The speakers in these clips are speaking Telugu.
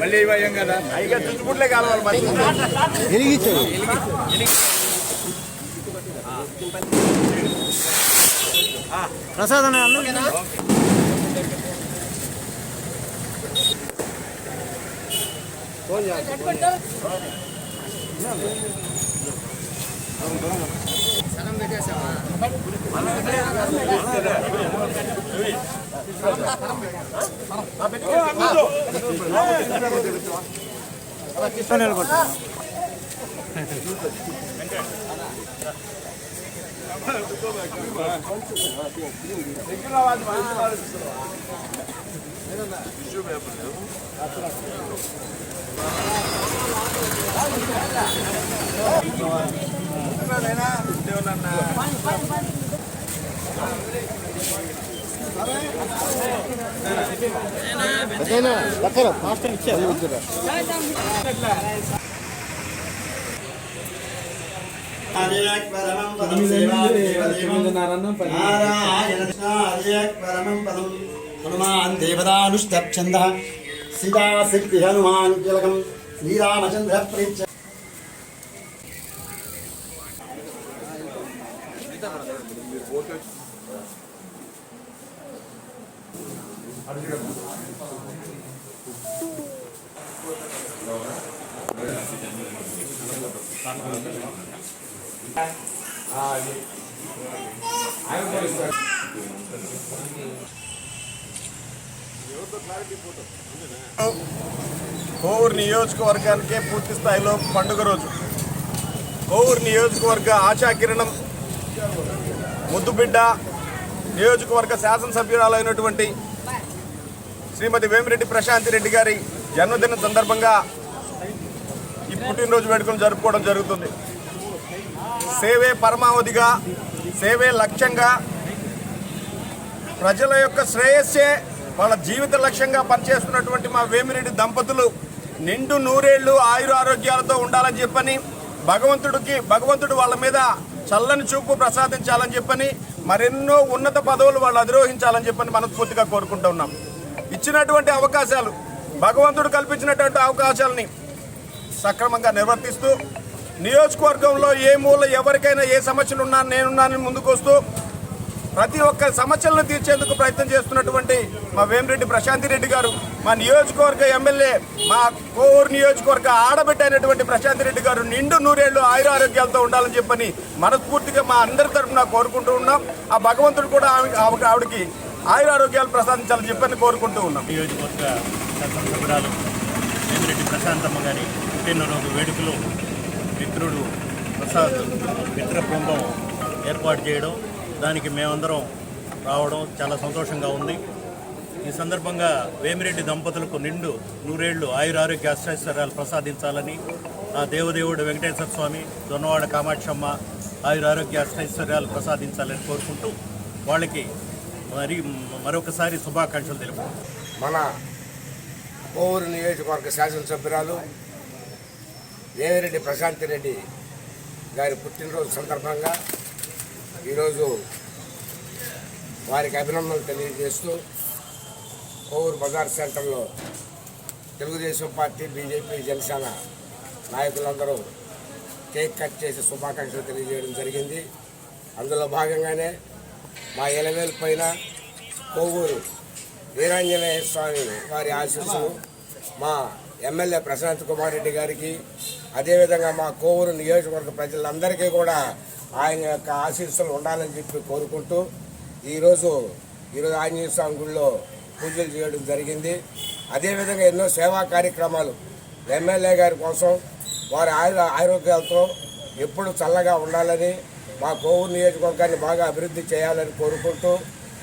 మళ్ళీ ఇవ్వం కదా అయిగా చుట్టుపుట్లే కావాలి మరి వెలిగించాడు. ప్రసాద్ అన్న సలం పెట్టేసావా మాస్టర్ ఇచ్చారు. హనుమాన్ దేవదానుష్టఛంద సీతాశక్తి హనుమాన్ తిలకం శ్రీరామచంద్ర ప్రీత్య కోవూరు నియోజకవర్గానికే పూర్తి స్థాయిలో పండుగ రోజు. కోవూరు నియోజకవర్గ ఆశాకిరణం ముద్దుబిడ్డ నియోజకవర్గ శాసనసభ్యురాలైనటువంటి శ్రీమతి వేమిరెడ్డి ప్రశాంతి రెడ్డి గారి జన్మదినం సందర్భంగా ఈ పుట్టినరోజు వేడుకలు జరుపుకోవడం జరుగుతుంది. సేవే పరమావధిగా, సేవే లక్ష్యంగా, ప్రజల యొక్క శ్రేయస్సే వాళ్ళ జీవిత లక్ష్యంగా పనిచేస్తున్నటువంటి మా వేమిరెడ్డి దంపతులు నిండు నూరేళ్లు ఆయురారోగ్యాలతో ఉండాలని చెప్పని భగవంతుడు వాళ్ళ మీద చల్లని చూపు ప్రసాదించాలని చెప్పని మరెన్నో ఉన్నత పదవులు వాళ్ళు అధిరోహించాలని చెప్పని మనస్ఫూర్తిగా కోరుకుంటూ ఉన్నాం. ఇచ్చినటువంటి అవకాశాలు, భగవంతుడు కల్పించినటువంటి అవకాశాలని సక్రమంగా నిర్వర్తిస్తూ నియోజకవర్గంలో ఏ మూల ఎవరికైనా ఏ సమస్యలు ఉన్నా నేనున్నానని ముందుకు వస్తూ ప్రతి ఒక్క సమస్యలను తీర్చేందుకు ప్రయత్నం చేస్తున్నటువంటి మా వేమిరెడ్డి ప్రశాంతి రెడ్డి గారు, మా నియోజకవర్గ ఎమ్మెల్యే, మా కోవూరు నియోజకవర్గ ఆడబిడ్డ అయినటువంటి ప్రశాంతి రెడ్డి గారు నిండు నూరేళ్లు ఆయురారోగ్యాలతో ఉండాలని చెప్పని మనస్ఫూర్తిగా మా అందరి తరఫున కోరుకుంటూ ఉన్నాం. ఆ భగవంతుడు కూడా ఆవిడకి ఆయురారోగ్యాలు ప్రసాదించాలని చెప్పని కోరుకుంటూ ఉన్నాం. నియోజకవర్గ శాసనసభ్యురాలు వేమిరెడ్డి ప్రశాంతమ్మ గారి పుట్టినరోజు వేడుకలు మిత్రుడు ప్రసాద్ మిత్ర బృందం ఏర్పాటు చేయడం, దానికి మేమందరం రావడం చాలా సంతోషంగా ఉంది. ఈ సందర్భంగా వేమిరెడ్డి దంపతులకు నిండు నూరేళ్లు ఆయురారోగ్య అష్టైశ్వర్యాలు ప్రసాదించాలని ఆ దేవదేవుడు వెంకటేశ్వర స్వామి, దొన్నవాడ కామాక్షమ్మ ఆయురారోగ్య అష్టైశ్వర్యాలు ప్రసాదించాలని కోరుకుంటూ వాళ్ళకి మరొకసారి శుభాకాంక్షలు తెలుపు. మన కోవూరు నియోజకవర్గ శాసనసభ్యురాలు వేమిరెడ్డి ప్రశాంతి రెడ్డి గారి పుట్టినరోజు సందర్భంగా ఈరోజు వారికి అభినందనలు తెలియజేస్తూ కోవూరు బజార్ సెంటర్లో తెలుగుదేశం పార్టీ, బీజేపీ, జనసేన నాయకులందరూ కేక్ కట్ చేసి శుభాకాంక్షలు తెలియజేయడం జరిగింది. అందులో భాగంగానే మా ఎలవేలు పైన కోవూరు వీరాంజనేయ స్వామి వారి ఆశీస్సులు మా ఎమ్మెల్యే ప్రశాంత్ కుమార్ రెడ్డి గారికి, అదేవిధంగా మా కోవూరు నియోజకవర్గ ప్రజలందరికీ కూడా ఆయన యొక్క ఆశీస్సులు ఉండాలని చెప్పి కోరుకుంటూ ఈరోజు ఆంజనేయ స్వామి గుడిలో పూజలు చేయడం జరిగింది. అదేవిధంగా ఎన్నో సేవా కార్యక్రమాలు ఎమ్మెల్యే గారి కోసం వారి ఆరోగ్యాలతో ఎప్పుడు చల్లగా ఉండాలని, మా కోవూరు నియోజకవర్గాన్ని బాగా అభివృద్ధి చేయాలని కోరుకుంటూ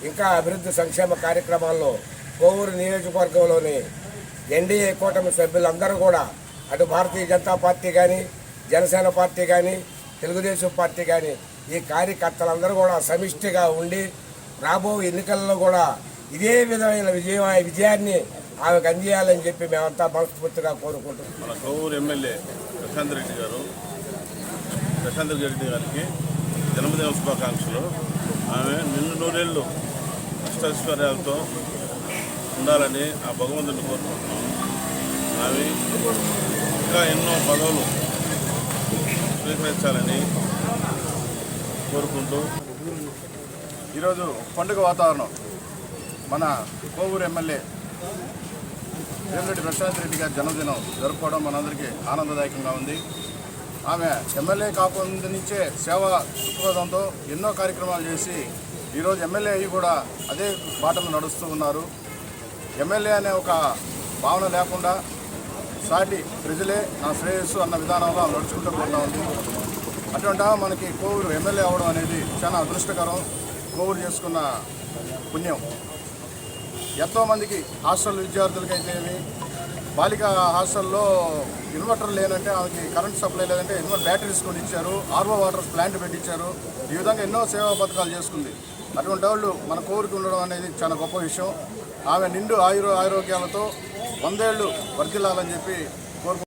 ఇంకా అభివృద్ధి సంక్షేమ కార్యక్రమాల్లో కోవూరు నియోజకవర్గంలోని ఎన్డీఏ కూటమి సభ్యులందరూ కూడా అటు భారతీయ జనతా పార్టీ కానీ, జనసేన పార్టీ కానీ, తెలుగుదేశం పార్టీ కానీ ఈ కార్యకర్తలందరూ కూడా సమిష్టిగా ఉండి రాబో ఎన్నికల్లో కూడా ఇదే విధమైన విజయాన్ని ఆమెకు అందియాలని చెప్పి మేమంతా మనస్ఫూర్తిగా కోరుకుంటున్నాం. మన కోవూరు ఎమ్మెల్యే ప్రశాంత్ రెడ్డి గారికి జన్మదిన శుభాకాంక్షలు. ఆమె నిన్ను నూరేళ్ళు అష్టైశ్వర్యాలతో ఉండాలని ఆ భగవంతుని కోరుకుంటున్నాము. ఆమె ఇంకా ఎన్నో పదవులు స్వీకరించాలని కోరుకుంటూ ఈరోజు పండుగ వాతావరణం మన కోవూరు ఎమ్మెల్యే వేమిరెడ్డి ప్రశాంత్ రెడ్డి గారి జన్మదినం జరుపుకోవడం మనందరికీ ఆనందదాయకంగా ఉంది. ఆమె ఎమ్మెల్యే కాకుండా నుంచే సేవా దృక్పథంతో ఎన్నో కార్యక్రమాలు చేసి ఈరోజు ఎమ్మెల్యే అయ్యి కూడా అదే బాటలు నడుస్తూ ఉన్నారు. ఎమ్మెల్యే అనే ఒక భావన లేకుండా సాటి ప్రజలే నా శ్రేయస్సు అన్న విధానంలో నడుచుకుంటూ పోతా ఉంది. అటువంటి మనకి కోవూరు ఎమ్మెల్యే అవ్వడం అనేది చాలా అదృష్టకరం. కోవూరు చేసుకున్న పుణ్యం. ఎంతోమందికి హాస్టల్ విద్యార్థులకైతేమి బాలిక హాస్టల్లో ఇన్వర్టర్ లేనంటే ఆమెకి కరెంట్ సప్లై లేదంటే బ్యాటరీస్ కొని ఇచ్చారు, ఆర్ఓ వాటర్ ప్లాంట్ పెట్టించారు. ఈ విధంగా ఎన్నో సేవా పథకాలు చేసుకుంది. అటువంటి వాళ్ళు మన కోరిక ఉండడం అనేది చాలా గొప్ప విషయం. ఆమె నిండు ఆరోగ్యాలతో 100 ఏళ్ళు వర్ధిల్లాలని చెప్పి కోరుకుంటున్నాను.